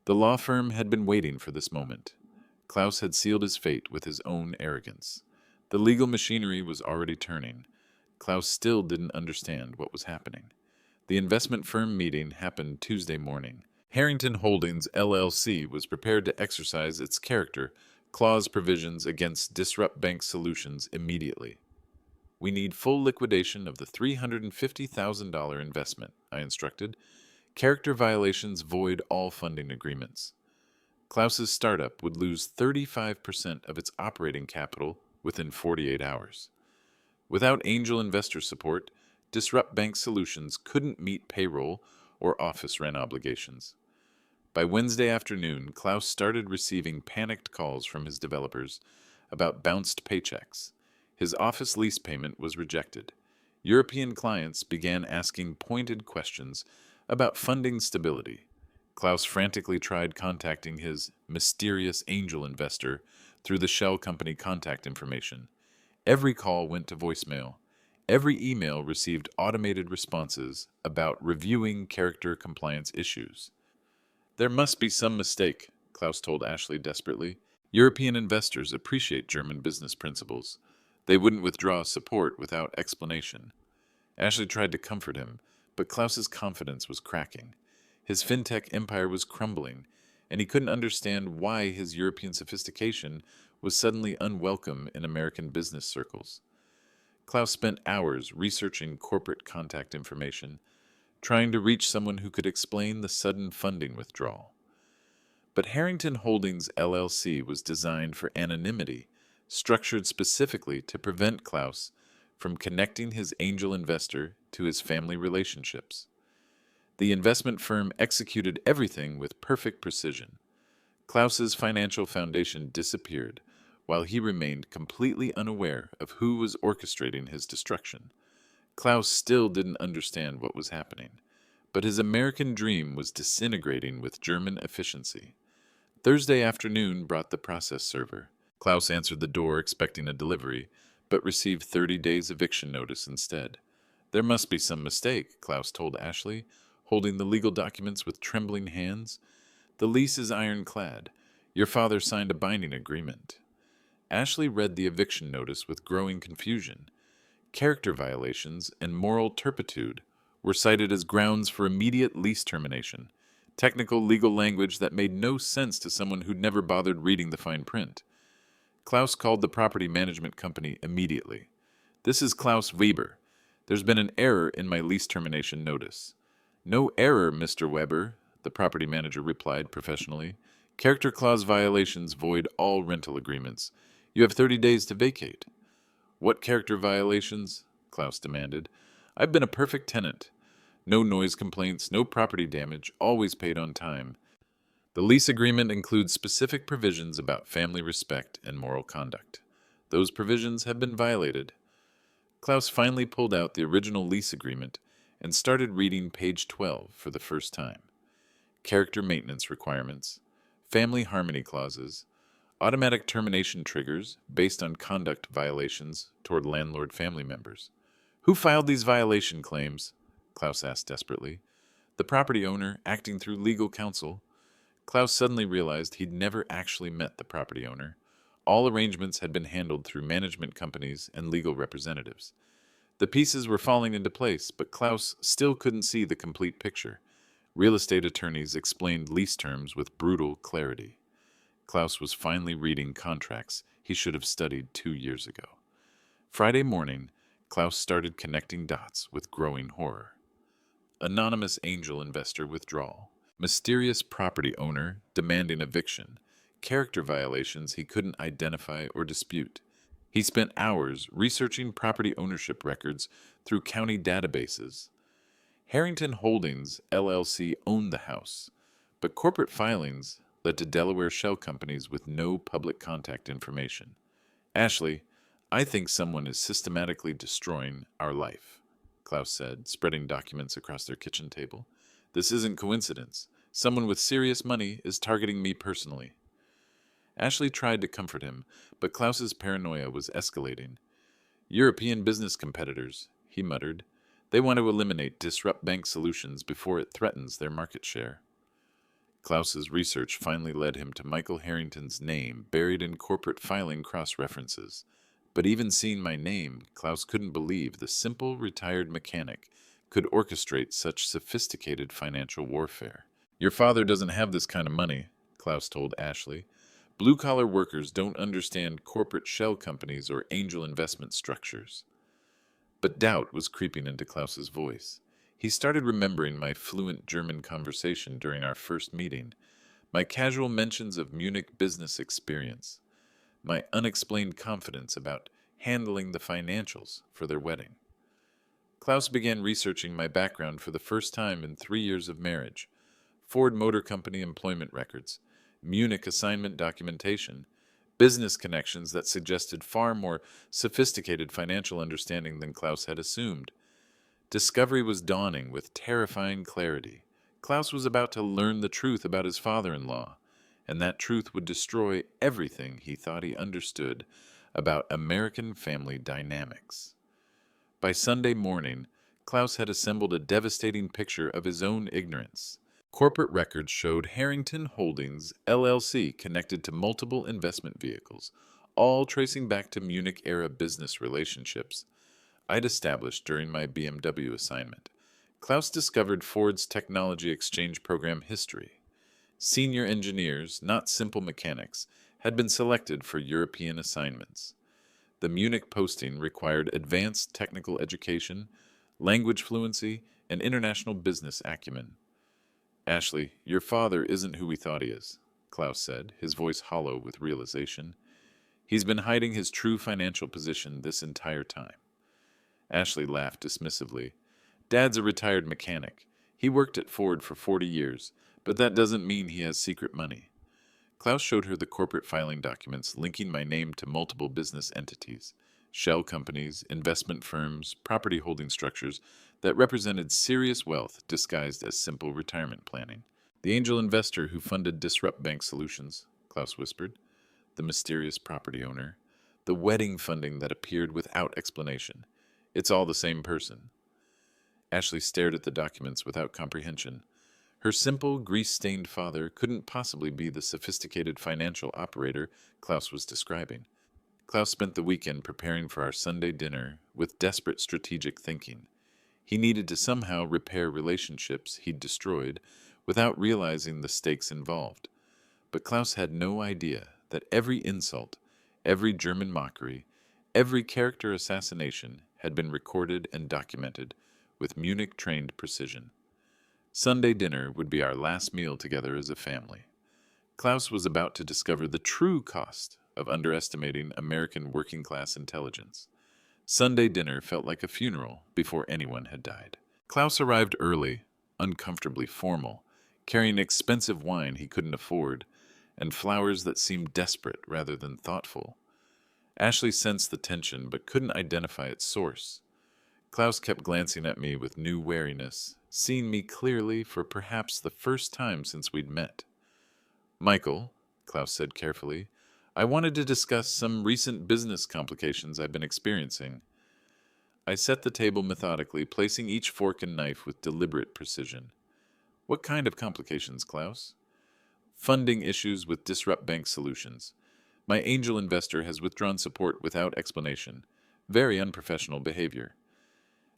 The law firm had been waiting for this moment. Klaus had sealed his fate with his own arrogance. The legal machinery was already turning. Klaus still didn't understand what was happening. The investment firm meeting happened Tuesday morning. Harrington Holdings, LLC, was prepared to exercise its character clause provisions against Disrupt Bank Solutions immediately. "We need full liquidation of the $350,000 investment," I instructed. "Character violations void all funding agreements." Klaus's startup would lose 35% of its operating capital within 48 hours. Without angel investor support, Disrupt Bank Solutions couldn't meet payroll or office rent obligations. By Wednesday afternoon, Klaus started receiving panicked calls from his developers about bounced paychecks. His office lease payment was rejected. European clients began asking pointed questions about funding stability. Klaus frantically tried contacting his mysterious angel investor through the shell company contact information. Every call went to voicemail. Every email received automated responses about reviewing character compliance issues. "There must be some mistake," Klaus told Ashley desperately. "European investors appreciate German business principles. They wouldn't withdraw support without explanation." Ashley tried to comfort him, but Klaus's confidence was cracking. His fintech empire was crumbling, and he couldn't understand why his European sophistication was suddenly unwelcome in American business circles. Klaus spent hours researching corporate contact information, trying to reach someone who could explain the sudden funding withdrawal. But Harrington Holdings LLC was designed for anonymity, structured specifically to prevent Klaus from connecting his angel investor to his family relationships. The investment firm executed everything with perfect precision. Klaus's financial foundation disappeared, while he remained completely unaware of who was orchestrating his destruction. Klaus still didn't understand what was happening, but his American dream was disintegrating with German efficiency. Thursday afternoon brought the process server. Klaus answered the door expecting a delivery, but received 30 days eviction notice instead. There must be some mistake, Klaus told Ashley, holding the legal documents with trembling hands. The lease is ironclad. Your father signed a binding agreement. Ashley read the eviction notice with growing confusion. Character violations and moral turpitude were cited as grounds for immediate lease termination, technical legal language that made no sense to someone who'd never bothered reading the fine print. Klaus called the property management company immediately. This is Klaus Weber. There's been an error in my lease termination notice. No error, Mr. Weber, the property manager replied professionally. Character clause violations void all rental agreements. You have 30 days to vacate. What character violations? Klaus demanded. I've been a perfect tenant. No noise complaints, no property damage, always paid on time. The lease agreement includes specific provisions about family respect and moral conduct. Those provisions have been violated. Klaus finally pulled out the original lease agreement and started reading page 12 for the first time. Character maintenance requirements, family harmony clauses, automatic termination triggers based on conduct violations toward landlord family members. Who filed these violation claims? Klaus asked desperately. The property owner, acting through legal counsel. Klaus suddenly realized he'd never actually met the property owner. All arrangements had been handled through management companies and legal representatives. The pieces were falling into place, but Klaus still couldn't see the complete picture. Real estate attorneys explained lease terms with brutal clarity. Klaus was finally reading contracts he should have studied 2 years ago. Friday morning, Klaus started connecting dots with growing horror. Anonymous angel investor withdrawal. Mysterious property owner demanding eviction. Character violations he couldn't identify or dispute. He spent hours researching property ownership records through county databases. Harrington Holdings, LLC owned the house, but corporate filings led to Delaware shell companies with no public contact information. Ashley, I think someone is systematically destroying our life, Klaus said, spreading documents across their kitchen table. This isn't coincidence. Someone with serious money is targeting me personally. Ashley tried to comfort him, but Klaus's paranoia was escalating. European business competitors, he muttered. They want to eliminate Disrupt Bank Solutions before it threatens their market share. Klaus's research finally led him to Michael Harrington's name buried in corporate filing cross-references. But even seeing my name, Klaus couldn't believe the simple retired mechanic could orchestrate such sophisticated financial warfare. Your father doesn't have this kind of money, Klaus told Ashley. Blue-collar workers don't understand corporate shell companies or angel investment structures. But doubt was creeping into Klaus's voice. He started remembering my fluent German conversation during our first meeting, my casual mentions of Munich business experience, my unexplained confidence about handling the financials for their wedding. Klaus began researching my background for the first time in 3 years of marriage. Ford Motor Company employment records, Munich assignment documentation, business connections that suggested far more sophisticated financial understanding than Klaus had assumed. Discovery was dawning with terrifying clarity. Klaus was about to learn the truth about his father-in-law, and that truth would destroy everything he thought he understood about American family dynamics. By Sunday morning, Klaus had assembled a devastating picture of his own ignorance. Corporate records showed Harrington Holdings, LLC, connected to multiple investment vehicles, all tracing back to Munich-era business relationships I'd established during my BMW assignment. Klaus discovered Ford's technology exchange program history. Senior engineers, not simple mechanics, had been selected for European assignments. The Munich posting required advanced technical education, language fluency, and international business acumen. Ashley, your father isn't who we thought he is, Klaus said, his voice hollow with realization. He's been hiding his true financial position this entire time. Ashley laughed dismissively. Dad's a retired mechanic. He worked at Ford for 40 years, but that doesn't mean he has secret money. Klaus showed her the corporate filing documents linking my name to multiple business entities, shell companies, investment firms, property holding structures that represented serious wealth disguised as simple retirement planning. The angel investor who funded Disrupt Bank Solutions, Klaus whispered. the mysterious property owner, the wedding funding that appeared without explanation. It's all the same person. Ashley stared at the documents without comprehension. Her simple, grease-stained father couldn't possibly be the sophisticated financial operator Klaus was describing. Klaus spent the weekend preparing for our Sunday dinner with desperate strategic thinking. He needed to somehow repair relationships he'd destroyed without realizing the stakes involved. But Klaus had no idea that every insult, every German mockery, every character assassination had been recorded and documented with Munich-trained precision. Sunday dinner would be our last meal together as a family. Klaus was about to discover the true cost of underestimating American working-class intelligence. Sunday dinner felt like a funeral before anyone had died. Klaus arrived early, uncomfortably formal, carrying expensive wine he couldn't afford, and flowers that seemed desperate rather than thoughtful. Ashley sensed the tension but couldn't identify its source. Klaus kept glancing at me with new wariness, seeing me clearly for perhaps the first time since we'd met. "Michael," Klaus said carefully, "I wanted to discuss some recent business complications I've been experiencing." I set the table methodically, placing each fork and knife with deliberate precision. "What kind of complications, Klaus?" "Funding issues with Disrupt Bank Solutions. My angel investor has withdrawn support without explanation. Very unprofessional behavior."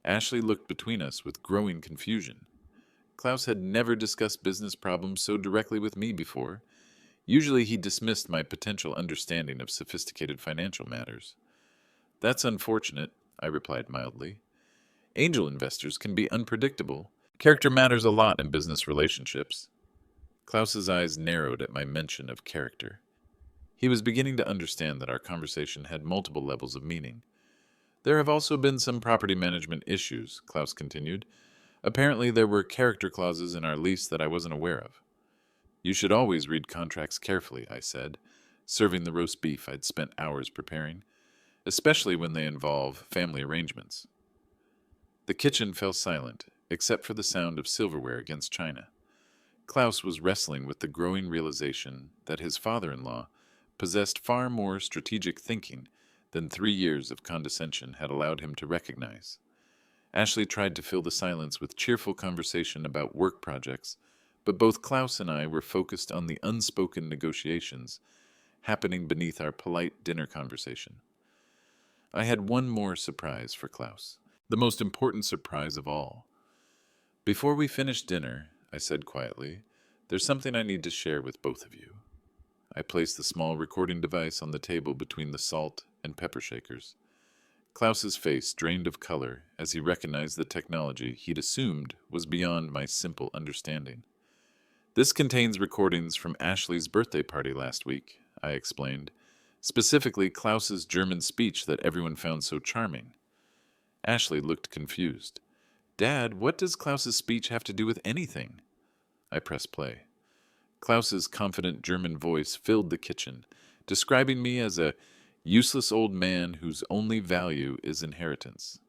Ashley looked between us with growing confusion. Klaus had never discussed business problems so directly with me before. Usually he dismissed my potential understanding of sophisticated financial matters. "That's unfortunate," I replied mildly. "Angel investors can be unpredictable. Character matters a lot in business relationships." Klaus's eyes narrowed at my mention of character. He was beginning to understand that our conversation had multiple levels of meaning. "There have also been some property management issues," Klaus continued. "Apparently there were character clauses in our lease that I wasn't aware of." "You should always read contracts carefully," I said, serving the roast beef I'd spent hours preparing, especially when they involve family arrangements. The kitchen fell silent, except for the sound of silverware against china. Klaus was wrestling with the growing realization that his father-in-law possessed far more strategic thinking than 3 years of condescension had allowed him to recognize. Ashley tried to fill the silence with cheerful conversation about work projects, but both Klaus and I were focused on the unspoken negotiations happening beneath our polite dinner conversation. I had one more surprise for Klaus, the most important surprise of all. "Before we finish dinner," I said quietly, "there's something I need to share with both of you." I placed the small recording device on the table between the salt and pepper shakers. Klaus's face drained of color as he recognized the technology he'd assumed was beyond my simple understanding. "This contains recordings from Ashley's birthday party last week," I explained, "specifically Klaus's German speech that everyone found so charming." Ashley looked confused. "Dad, what does Klaus's speech have to do with anything?" I pressed play. Klaus's confident German voice filled the kitchen, describing me as a useless old man whose only value is inheritance.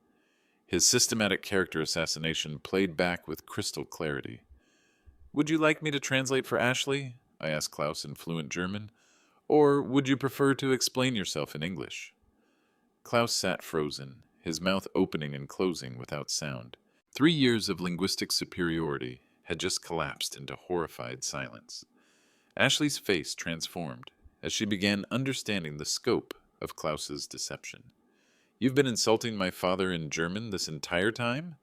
His systematic character assassination played back with crystal clarity. "Would you like me to translate for Ashley?" I asked Klaus in fluent German. "Or would you prefer to explain yourself in English?" Klaus sat frozen, his mouth opening and closing without sound. 3 years of linguistic superiority had just collapsed into horrified silence. Ashley's face transformed as she began understanding the scope of Klaus's deception. "You've been insulting my father in German this entire time?"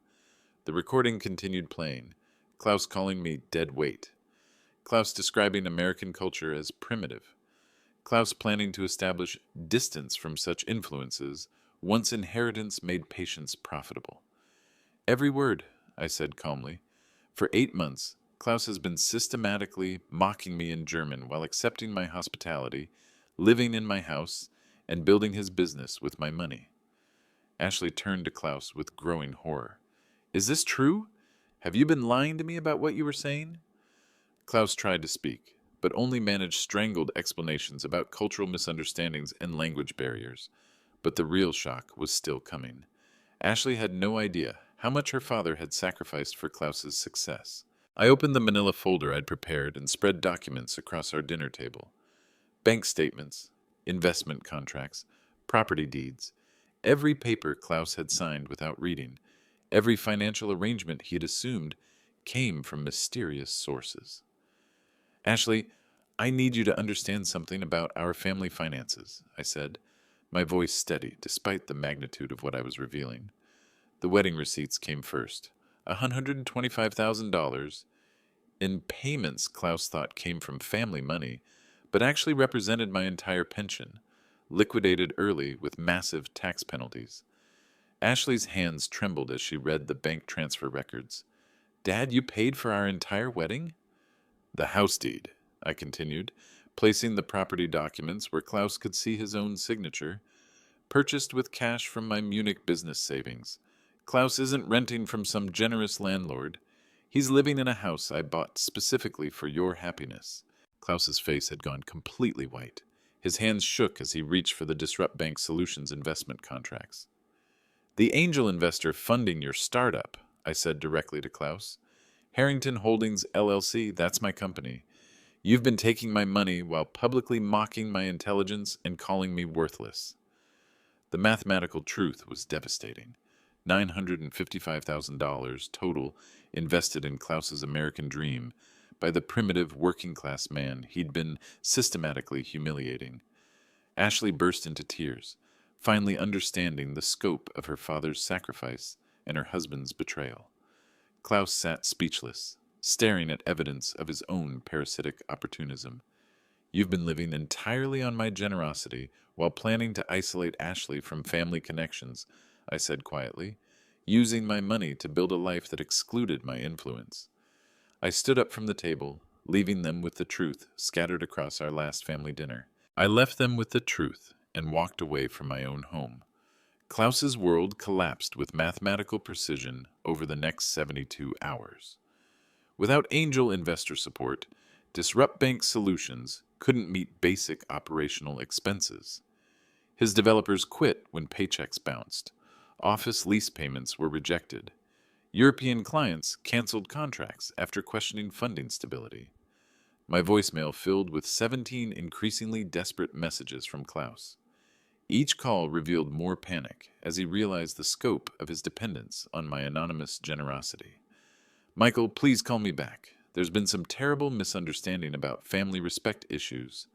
The recording continued playing, Klaus calling me dead weight, Klaus describing American culture as primitive, Klaus planning to establish distance from such influences once inheritance made patience profitable. "Every word," I said calmly. "For 8 months, Klaus has been systematically mocking me in German while accepting my hospitality, living in my house, and building his business with my money." Ashley turned to Klaus with growing horror. "Is this true? Have you been lying to me about what you were saying?" Klaus tried to speak, but only managed strangled explanations about cultural misunderstandings and language barriers. But the real shock was still coming. Ashley had no idea how much her father had sacrificed for Klaus's success. I opened the manila folder I'd prepared and spread documents across our dinner table. Bank statements, investment contracts, property deeds. Every paper Klaus had signed without reading, every financial arrangement he had assumed, came from mysterious sources. Ashley, I need you to understand something about our family finances, I said, my voice steady despite the magnitude of what I was revealing. The wedding receipts came first. $125,000 in payments Klaus thought came from family money, but actually represented my entire pension, liquidated early with massive tax penalties. Ashley's hands trembled as she read the bank transfer records. Dad, you paid for our entire wedding? The house deed, I continued, placing the property documents where Klaus could see his own signature, purchased with cash from my Munich business savings. Klaus isn't renting from some generous landlord. He's living in a house I bought specifically for your happiness. Klaus's face had gone completely white. His hands shook as he reached for the Disrupt Bank Solutions investment contracts. The angel investor funding your startup, I said directly to Klaus. Harrington Holdings LLC, that's my company. You've been taking my money while publicly mocking my intelligence and calling me worthless. The mathematical truth was devastating. $955,000 total invested in Klaus's American dream by the primitive working-class man he'd been systematically humiliating. Ashley burst into tears, finally understanding the scope of her father's sacrifice and her husband's betrayal. Klaus sat speechless, staring at evidence of his own parasitic opportunism. You've been living entirely on my generosity while planning to isolate Ashley from family connections, I said quietly, using my money to build a life that excluded my influence. I stood up from the table, leaving them with the truth scattered across our last family dinner. I left them with the truth and walked away from my own home. Klaus's world collapsed with mathematical precision over the next 72 hours. Without angel investor support, Disrupt Bank Solutions couldn't meet basic operational expenses. His developers quit when paychecks bounced. Office lease payments were rejected. European clients canceled contracts after questioning funding stability. My voicemail filled with 17 increasingly desperate messages from Klaus. Each call revealed more panic as he realized the scope of his dependence on my anonymous generosity. Michael, please call me back. There's been some terrible misunderstanding about family respect issues.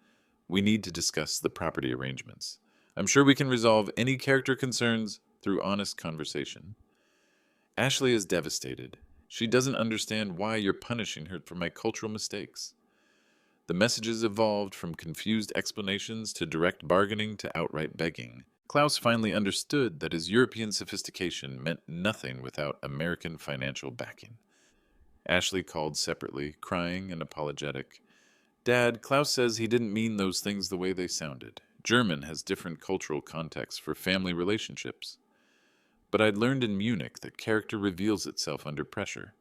We need to discuss the property arrangements. I'm sure we can resolve any character concerns through honest conversation. Ashley is devastated. She doesn't understand why you're punishing her for my cultural mistakes. The messages evolved from confused explanations to direct bargaining to outright begging. Klaus finally understood that his European sophistication meant nothing without American financial backing. Ashley called separately, crying and apologetic. Dad, Klaus says he didn't mean those things the way they sounded. German has different cultural contexts for family relationships. But I'd learned in Munich that character reveals itself under pressure.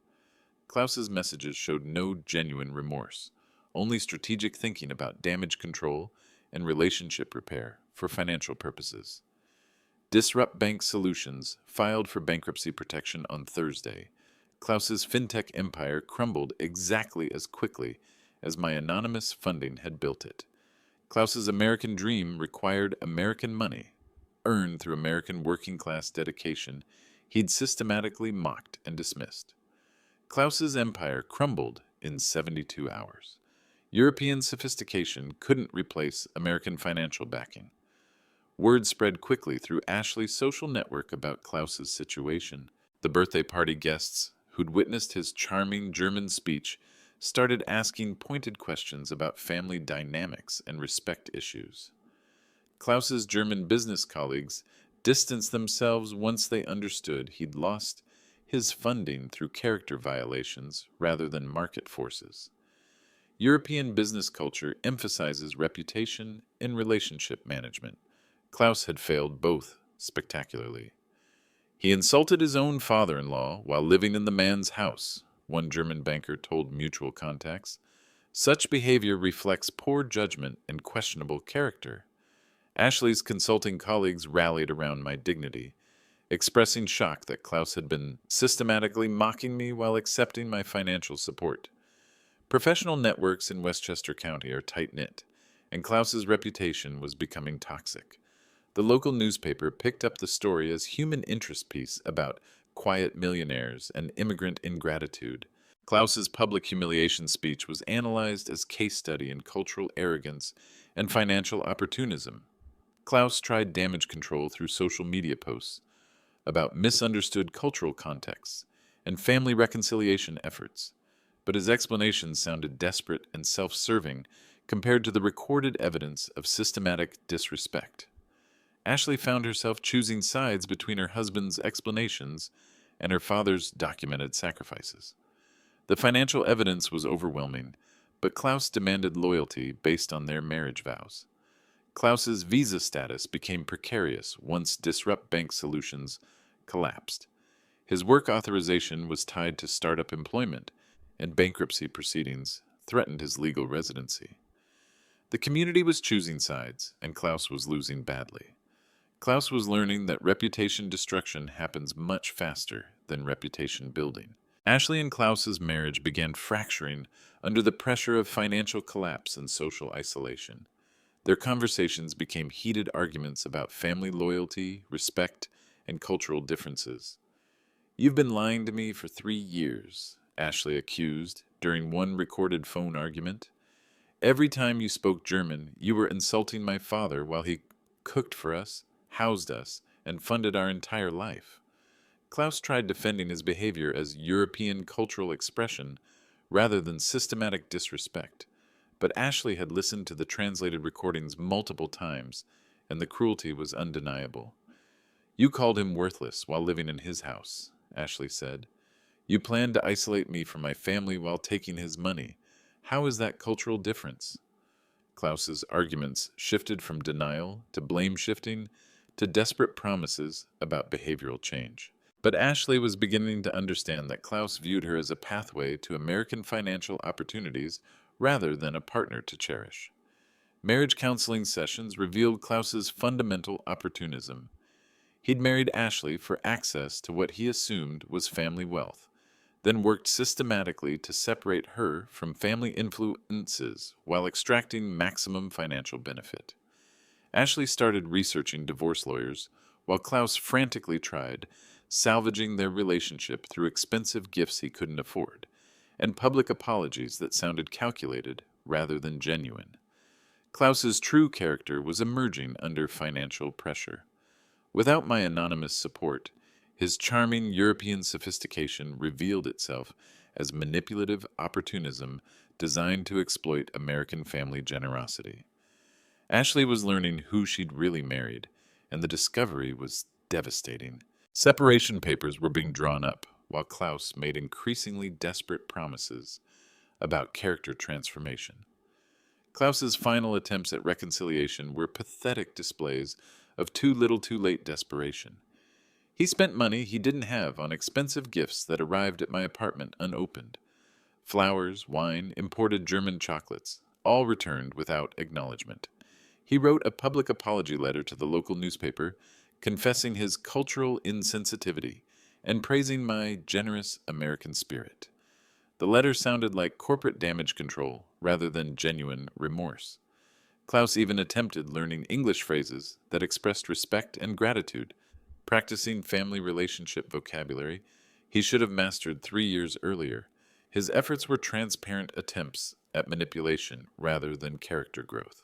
Klaus's messages showed no genuine remorse, only strategic thinking about damage control and relationship repair for financial purposes. Disrupt Bank Solutions filed for bankruptcy protection on Thursday. Klaus's fintech empire crumbled exactly as quickly as my anonymous funding had built it. Klaus's American dream required American money, earned through American working-class dedication he'd systematically mocked and dismissed. Klaus's empire crumbled in 72 hours. European sophistication couldn't replace American financial backing. Word spread quickly through Ashley's social network about Klaus's situation. The birthday party guests, who'd witnessed his charming German speech, started asking pointed questions about family dynamics and respect issues. Klaus's German business colleagues distanced themselves once they understood he'd lost his funding through character violations rather than market forces. European business culture emphasizes reputation and relationship management. Klaus had failed both spectacularly. He insulted his own father-in-law while living in the man's house, one German banker told mutual contacts. Such behavior reflects poor judgment and questionable character. Ashley's consulting colleagues rallied around my dignity, expressing shock that Klaus had been systematically mocking me while accepting my financial support. Professional networks in Westchester County are tight-knit, and Klaus's reputation was becoming toxic. The local newspaper picked up the story as human interest piece about quiet millionaires and immigrant ingratitude. Klaus's public humiliation speech was analyzed as case study in cultural arrogance and financial opportunism. Klaus tried damage control through social media posts about misunderstood cultural contexts and family reconciliation efforts, but his explanations sounded desperate and self-serving compared to the recorded evidence of systematic disrespect. Ashley found herself choosing sides between her husband's explanations and her father's documented sacrifices. The financial evidence was overwhelming, but Klaus demanded loyalty based on their marriage vows. Klaus's visa status became precarious once Disrupt Bank Solutions collapsed. His work authorization was tied to startup employment, and bankruptcy proceedings threatened his legal residency. The community was choosing sides, and Klaus was losing badly. Klaus was learning that reputation destruction happens much faster than reputation building. Ashley and Klaus's marriage began fracturing under the pressure of financial collapse and social isolation. Their conversations became heated arguments about family loyalty, respect, and cultural differences. "You've been lying to me for 3 years," Ashley accused during one recorded phone argument. "Every time you spoke German, you were insulting my father while he cooked for us, housed us, and funded our entire life." Klaus tried defending his behavior as European cultural expression rather than systematic disrespect, but Ashley had listened to the translated recordings multiple times, and the cruelty was undeniable. "You called him worthless while living in his house," Ashley said. "You planned to isolate me from my family while taking his money. How is that cultural difference?" Klaus's arguments shifted from denial to blame shifting to desperate promises about behavioral change. But Ashley was beginning to understand that Klaus viewed her as a pathway to American financial opportunities rather than a partner to cherish. Marriage counseling sessions revealed Klaus's fundamental opportunism. He'd married Ashley for access to what he assumed was family wealth, then worked systematically to separate her from family influences while extracting maximum financial benefit. Ashley started researching divorce lawyers, while Klaus frantically tried salvaging their relationship through expensive gifts he couldn't afford, and public apologies that sounded calculated rather than genuine. Klaus's true character was emerging under financial pressure. Without my anonymous support, his charming European sophistication revealed itself as manipulative opportunism designed to exploit American family generosity. Ashley was learning who she'd really married, and the discovery was devastating. Separation papers were being drawn up, while Klaus made increasingly desperate promises about character transformation. Klaus's final attempts at reconciliation were pathetic displays of too little too late desperation. He spent money he didn't have on expensive gifts that arrived at my apartment unopened. Flowers, wine, imported German chocolates, all returned without acknowledgement. He wrote a public apology letter to the local newspaper, confessing his cultural insensitivity and praising my generous American spirit. The letter sounded like corporate damage control rather than genuine remorse. Klaus even attempted learning English phrases that expressed respect and gratitude, practicing family relationship vocabulary he should have mastered 3 years earlier. His efforts were transparent attempts at manipulation rather than character growth.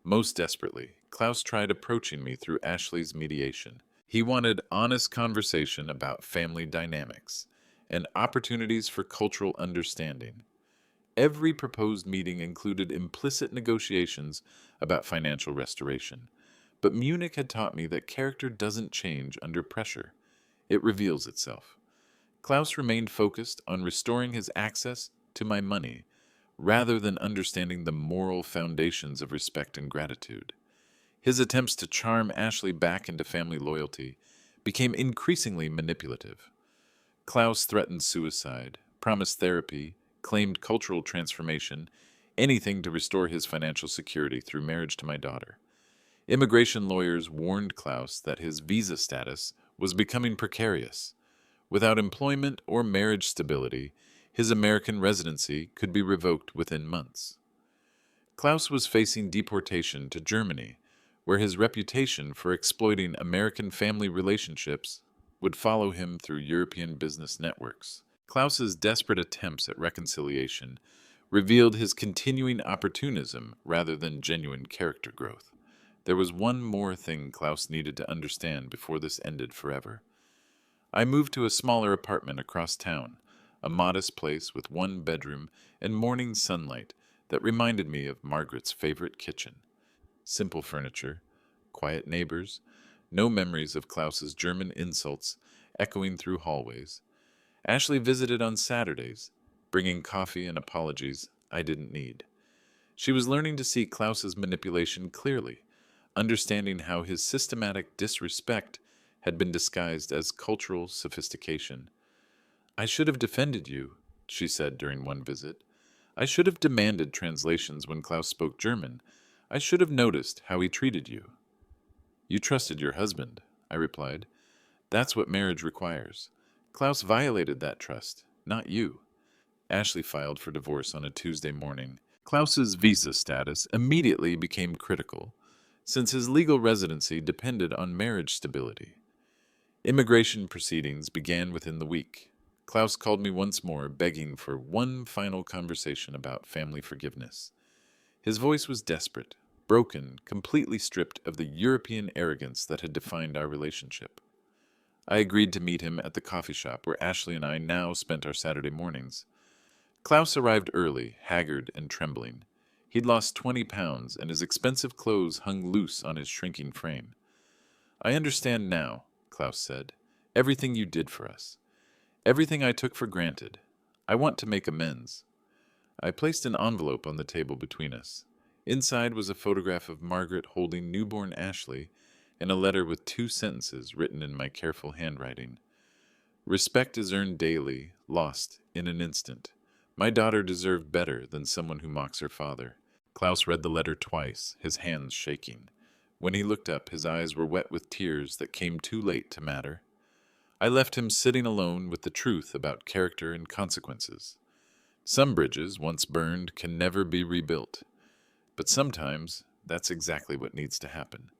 Most desperately, Klaus tried approaching me through Ashley's mediation. He wanted honest conversation about family dynamics and opportunities for cultural understanding. Every proposed meeting included implicit negotiations about financial restoration. But Munich had taught me that character doesn't change under pressure. It reveals itself. Klaus remained focused on restoring his access to my money rather than understanding the moral foundations of respect and gratitude. His attempts to charm Ashley back into family loyalty became increasingly manipulative. Klaus threatened suicide, promised therapy, claimed cultural transformation, anything to restore his financial security through marriage to my daughter. Immigration lawyers warned Klaus that his visa status was becoming precarious. Without employment or marriage stability, his American residency could be revoked within months. Klaus was facing deportation to Germany, where his reputation for exploiting American family relationships would follow him through European business networks. Klaus's desperate attempts at reconciliation revealed his continuing opportunism rather than genuine character growth. There was one more thing Klaus needed to understand before this ended forever. I moved to a smaller apartment across town, a modest place with one bedroom and morning sunlight that reminded me of Margaret's favorite kitchen. Simple furniture, quiet neighbors, no memories of Klaus's German insults echoing through hallways. Ashley visited on Saturdays, bringing coffee and apologies I didn't need. She was learning to see Klaus's manipulation clearly, understanding how his systematic disrespect had been disguised as cultural sophistication. "I should have defended you," she said during one visit. "I should have demanded translations when Klaus spoke German. I should have noticed how he treated you." "You trusted your husband," I replied. "That's what marriage requires. Klaus violated that trust, not you." Ashley filed for divorce on a Tuesday morning. Klaus's visa status immediately became critical, since his legal residency depended on marriage stability. Immigration proceedings began within the week. Klaus called me once more, begging for one final conversation about family forgiveness. His voice was desperate, broken, completely stripped of the European arrogance that had defined our relationship. I agreed to meet him at the coffee shop where Ashley and I now spent our Saturday mornings. Klaus arrived early, haggard and trembling. He'd lost 20 pounds, and his expensive clothes hung loose on his shrinking frame. "I understand now," Klaus said. "Everything you did for us. Everything I took for granted. I want to make amends." I placed an envelope on the table between us. Inside was a photograph of Margaret holding newborn Ashley and a letter with 2 sentences written in my careful handwriting. "Respect is earned daily, lost in an instant. My daughter deserved better than someone who mocks her father." Klaus read the letter twice, his hands shaking. When he looked up, his eyes were wet with tears that came too late to matter. I left him sitting alone with the truth about character and consequences. Some bridges, once burned, can never be rebuilt. But sometimes that's exactly what needs to happen.